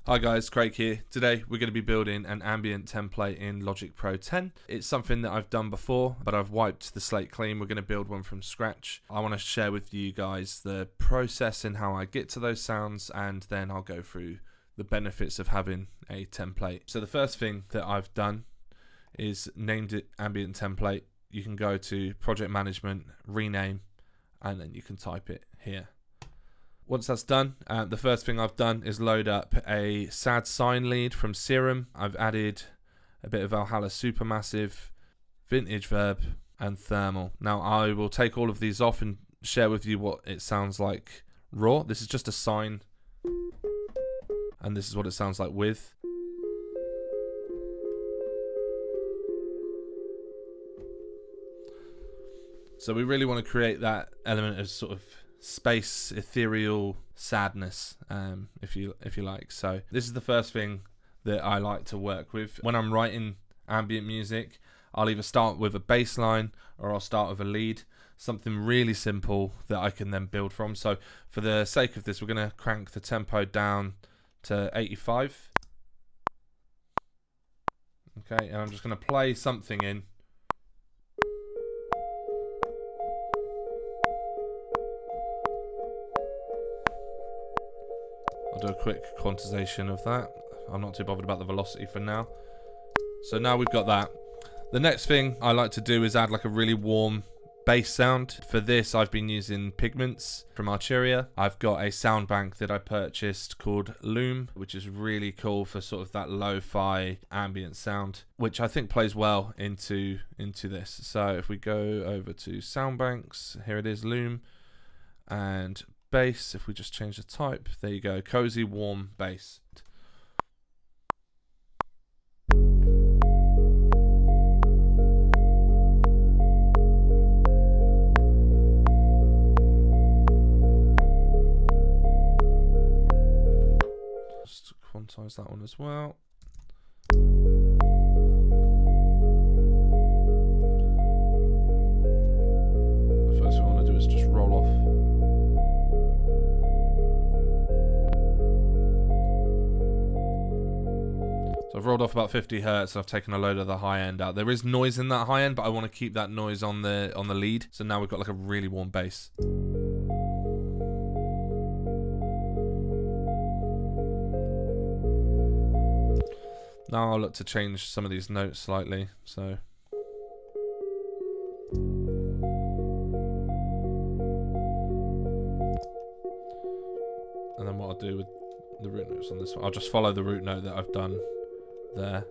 Hi guys, Craig here. Today we're going to be building an ambient template in Logic Pro 10. It's something that I've done before, but I've wiped the slate clean. We're going to build one from scratch. I want to share with you guys the process and how I get to those sounds, and then I'll go through the benefits of having a template. So the first thing that I've done is named it ambient template. You can go to project management, rename, and then you can type it here. Once that's done, the first thing I've done is load up a sad sine lead from Serum. I've added a bit of Valhalla Supermassive, Vintage Verb, and Thermal. Now I will take all of these off and share with you what it sounds like raw. This is just a sine, and this is what it sounds like with. So we really want to create that element of sort of space, ethereal sadness, if you like. So this is the first thing that I like to work with when I'm writing ambient music. I'll either start with a bass line or I'll start with a lead, something really simple that I can then build from. So for the sake of this, we're going to crank the tempo down to 85. Okay, and I'm just going to play something in. I'll do a quick quantization of that. I'm not too bothered about the velocity for now. So now we've got that. The next thing I like to do is add like a really warm bass sound. For this, I've been using Pigments from Arturia. I've got a sound bank that I purchased called Loom, which is really cool for sort of that lo-fi ambient sound, which I think plays well into this. So if we go over to sound banks, here it is, Loom, and bass. If we just change the type, there you go, cozy warm bass. Just quantize that one as well. The first thing I want to do is just roll off. So I've rolled off about 50 hertz and I've taken a load of the high end out. There is noise in that high end, but I want to keep that noise on the lead. So now we've got like a really warm bass. Now I'll look to change some of these notes slightly. So and then what I'll do with the root notes on this one, I'll just follow the root note that I've done there.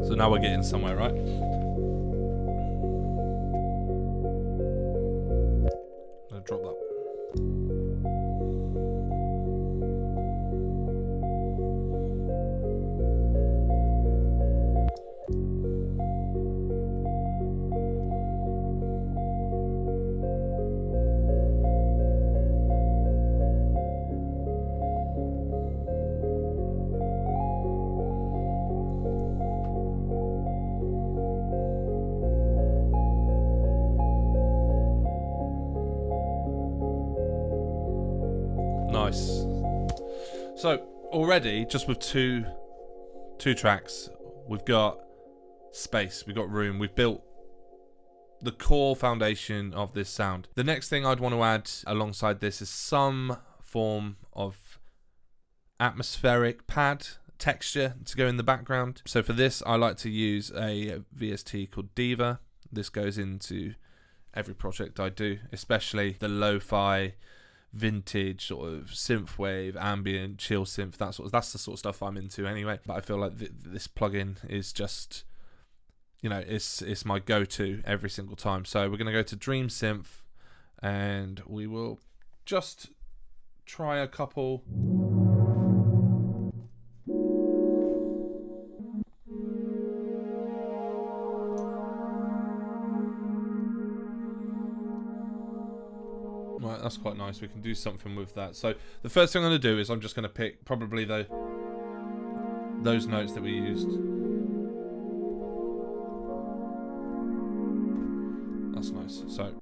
So now we're getting somewhere, right? I'm gonna drop that. Nice. So already, just with two tracks, we've got space, we've got room, we've built the core foundation of this sound. The next thing I'd want to add alongside this is some form of atmospheric pad texture to go in the background. So for this, I like to use a VST called Diva. This goes into every project I do, especially the lo-fi, vintage sort of synthwave, ambient, chill synth. That's the sort of stuff I'm into anyway. But I feel like this plugin is just, you know, it's my go-to every single time. So we're gonna go to Dream Synth, and we will just try a couple. Right, that's quite nice. We can do something with that. So the first thing I'm going to do is I'm just going to pick probably the those notes that we used. That's nice. So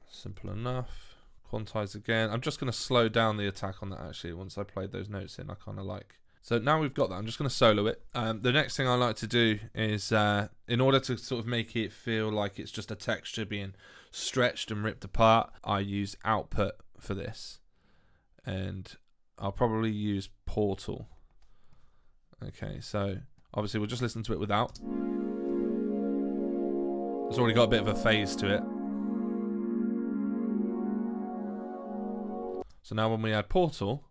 simple enough. Quantize again. I'm just going to slow down the attack on that actually once I played those notes in. I kind of like. So now we've got that, I'm just going to solo it. The next thing I like to do is, in order to sort of make it feel like it's just a texture being stretched and ripped apart, I use output for this. And I'll probably use Portal. Okay, so obviously we'll just listen to it without. It's already got a bit of a phase to it. So now when we add Portal,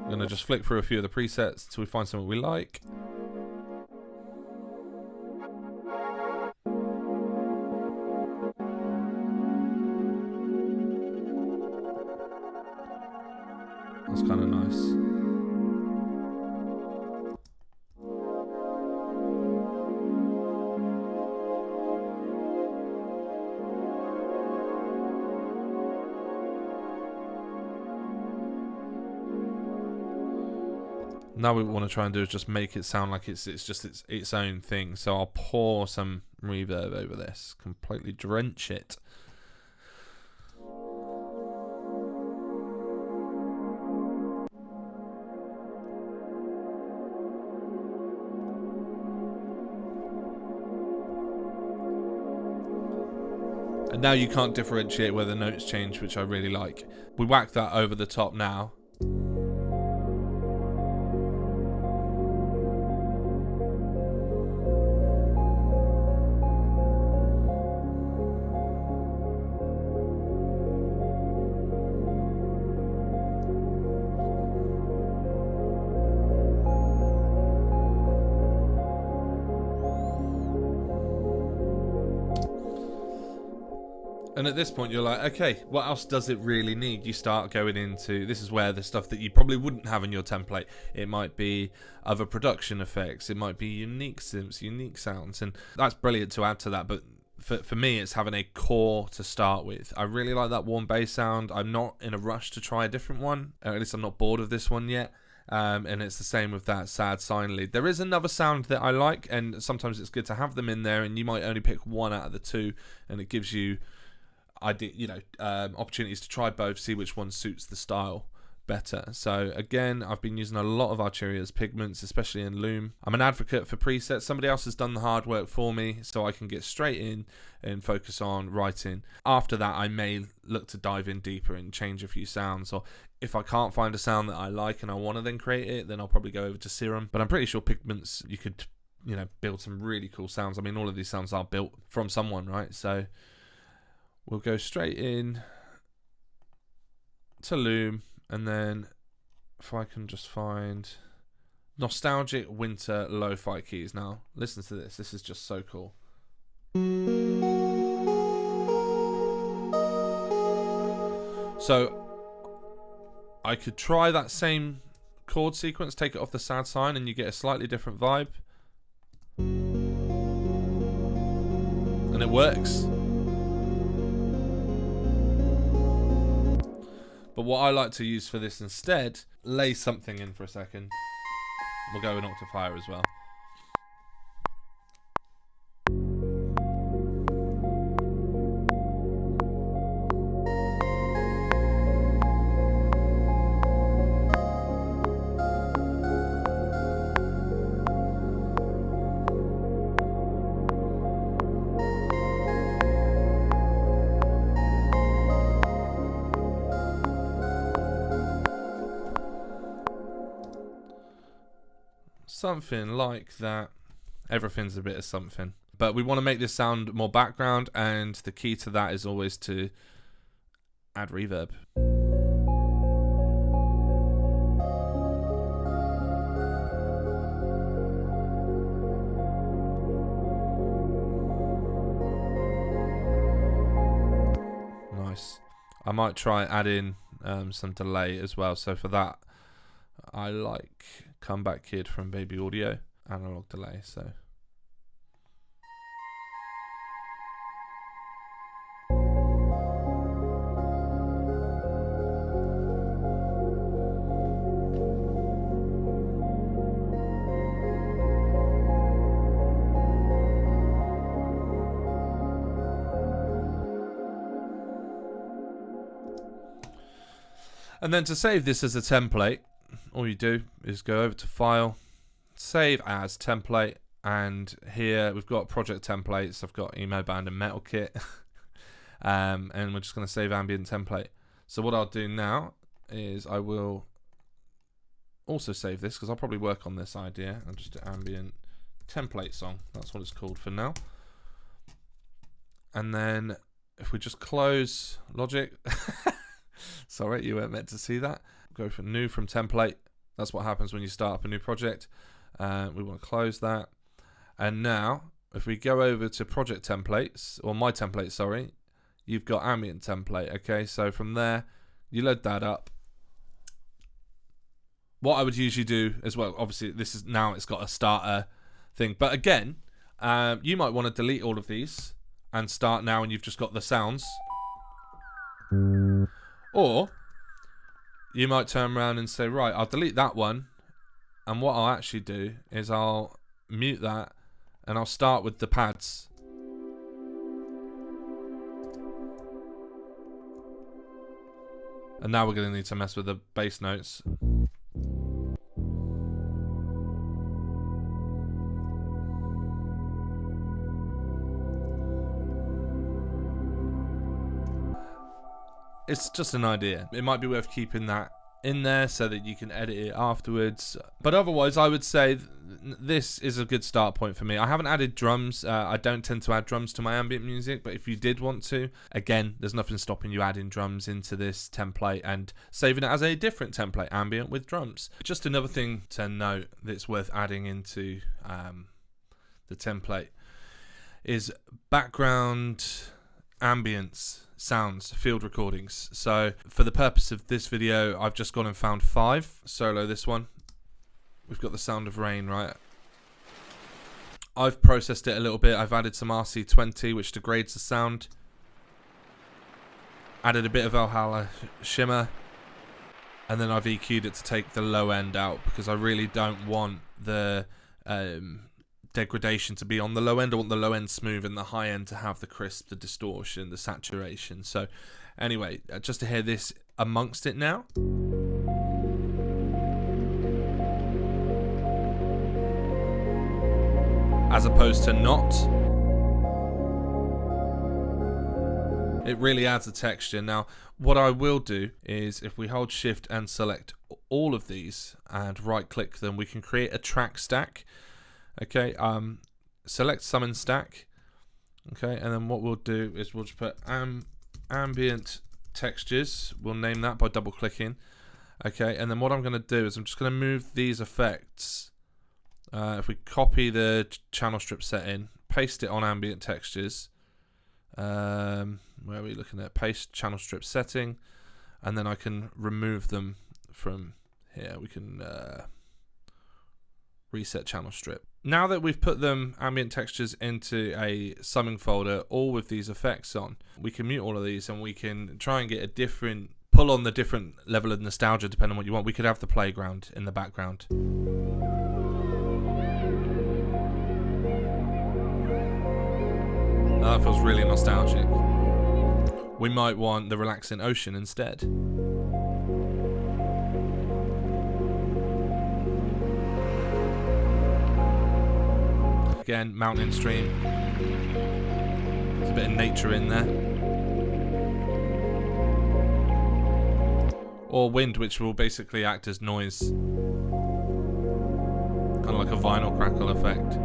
I'm going to just flick through a few of the presets until we find something we like. That's kind of nice. Now what we want to try and do is just make it sound like it's just its own thing. So I'll pour some reverb over this, completely drench it. And now you can't differentiate where the notes change, which I really like. We whack that over the top now. And at this point you're like, okay, what else does it really need? You start going into, this is where the stuff that you probably wouldn't have in your template. It might be other production effects. It might be unique synths, unique sounds. And that's brilliant to add to that. But for me, it's having a core to start with. I really like that warm bass sound. I'm not in a rush to try a different one. Or at least I'm not bored of this one yet. And it's the same with that sad sine lead. There is another sound that I like, and sometimes it's good to have them in there, and you might only pick one out of the two, and it gives you opportunities to try both, see which one suits the style better. So again, I've been using a lot of Arturia's pigments, especially in Loom. I'm an advocate for presets. Somebody else has done the hard work for me, so I can get straight in and focus on writing. After that, I may look to dive in deeper and change a few sounds, or if I can't find a sound that I like and I want to then create it, then I'll probably go over to Serum. But I'm pretty sure pigments, you could build some really cool sounds. I mean, all of these sounds are built from someone, right? So we'll go straight in to Loom, and then if I can just find nostalgic winter lo-fi keys. Now, listen to this. This is just so cool. So I could try that same chord sequence, take it off the sad sine, and you get a slightly different vibe. And it works. But what I like to use for this instead, lay something in for a second. We'll go an octave higher as well. Something like that. Everything's a bit of something, but we want to make this sound more background, and the key to that is always to add reverb. Nice. I might try add in some delay as well, so for that I like Comeback Kid from Baby Audio, analog delay. So and then to save this as a template, all you do is go over to File, Save as Template, and here we've got project templates. I've got Emo Band and Metal Kit, and we're just going to save Ambient template. So what I'll do now is I will also save this, because I'll probably work on this idea. I'll just do Ambient template song. That's what it's called for now. And then if we just close Logic, sorry, you weren't meant to see that. Go for new from template. That's what happens when you start up a new project. We want to close that. And now, if we go over to project templates, or my template, sorry, you've got Ambient template. Okay, so from there, you load that up. What I would usually do as well, obviously, this is now it's got a starter thing. But again, you might want to delete all of these and start now, and you've just got the sounds. Or you might turn around and say, right, I'll delete that one, and what I'll actually do is I'll mute that and I'll start with the pads. And now we're going to need to mess with the bass notes. It's just an idea. It might be worth keeping that in there so that you can edit it afterwards. But otherwise, I would say this is a good start point for me. I haven't added drums. I don't tend to add drums to my ambient music, but if you did want to, again, there's nothing stopping you adding drums into this template and saving it as a different template, ambient with drums. Just another thing to note that's worth adding into the template is background ambience sounds, field recordings. So for the purpose of this video, I've just gone and found 5. Solo this one. We've got the sound of rain, right? I've processed it a little bit. I've added some RC20, which degrades the sound. Added a bit of Valhalla shimmer. And then I've EQ'd it to take the low end out, because I really don't want the degradation to be on the low end. I want the low end smooth and the high end to have the crisp, the distortion, the saturation. So anyway, just to hear this amongst it now. As opposed to not. It really adds a texture. Now, what I will do is if we hold shift and select all of these and right click them, we can create a track stack. Okay, select summon stack. Okay, and then what we'll do is we'll just put ambient textures. We'll name that by double clicking. Okay, and then what I'm going to do is I'm just going to move these effects. If we copy the channel strip setting, paste it on ambient textures. Where are we looking at? Paste channel strip setting, and then I can remove them from here. We can reset channel strip. Now that we've put them ambient textures into a summing folder, all with these effects on, we can mute all of these and we can try and get a different, pull on the different level of nostalgia depending on what you want. We could have the playground in the background. Oh, that feels really nostalgic. We might want the relaxing ocean instead. Again, mountain stream. There's a bit of nature in there. Or wind, which will basically act as noise. Kind of like a vinyl crackle effect.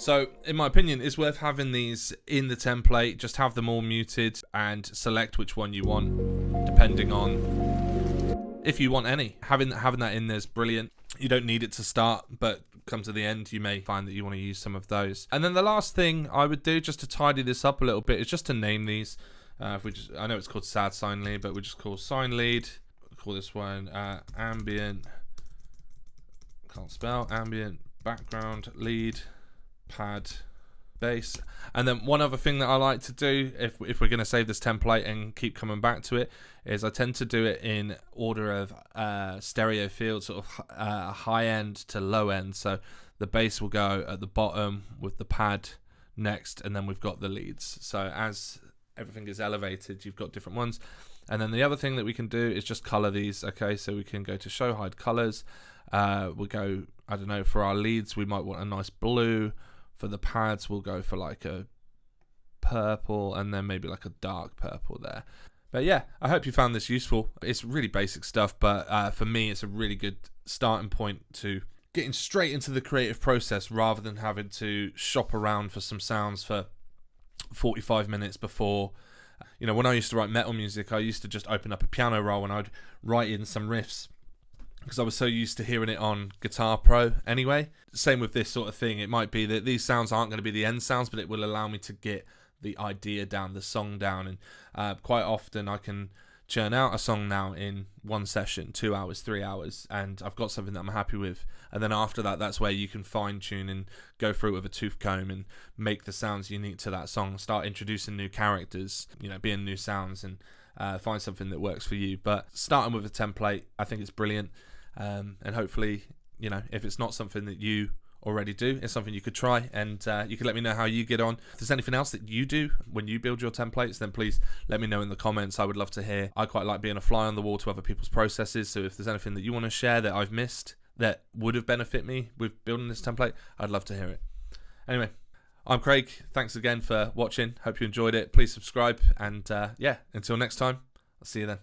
So, in my opinion, it's worth having these in the template. Just have them all muted and select which one you want, depending on if you want any. Having that in there is brilliant. You don't need it to start, but come to the end, you may find that you want to use some of those. And then the last thing I would do, just to tidy this up a little bit, is just to name these. I know it's called Sad Sine Lead, but we just call Sine Lead. We'll call this one Ambient can't spell, ambient, background, lead, pad, bass. And then one other thing that I like to do, if we're going to save this template and keep coming back to it, is I tend to do it in order of stereo field, sort of high end to low end. So the bass will go at the bottom with the pad next, and then we've got the leads. So as everything is elevated, you've got different ones. And then the other thing that we can do is just color these. Okay, so we can go to show hide colors. We'll go, I don't know, for our leads we might want a nice blue. For the pads we'll go for like a purple, and then maybe like a dark purple there. But yeah, I hope you found this useful. It's really basic stuff, but for me it's a really good starting point to getting straight into the creative process, rather than having to shop around for some sounds for 45 minutes before. You know, when I used to write metal music, I used to just open up a piano roll and I'd write in some riffs, because I was so used to hearing it on Guitar Pro anyway. Same with this sort of thing. It might be that these sounds aren't going to be the end sounds, but it will allow me to get the idea down, the song down. And quite often I can churn out a song now in one session, 2 hours, 3 hours, and I've got something that I'm happy with. And then after that, that's where you can fine tune and go through it with a tooth comb and make the sounds unique to that song, start introducing new characters, you know, being new sounds, and find something that works for you. But starting with a template, I think it's brilliant. And hopefully, you know, if it's not something that you already do, it's something you could try, and you can let me know how you get on. If there's anything else that you do when you build your templates, then please let me know in the comments. I would love to hear. I quite like being a fly on the wall to other people's processes, so if there's anything that you want to share that I've missed that would have benefited me with building this template, I'd love to hear it. Anyway, I'm Craig. Thanks again for watching. Hope you enjoyed it. Please subscribe, and yeah, until next time, I'll see you then.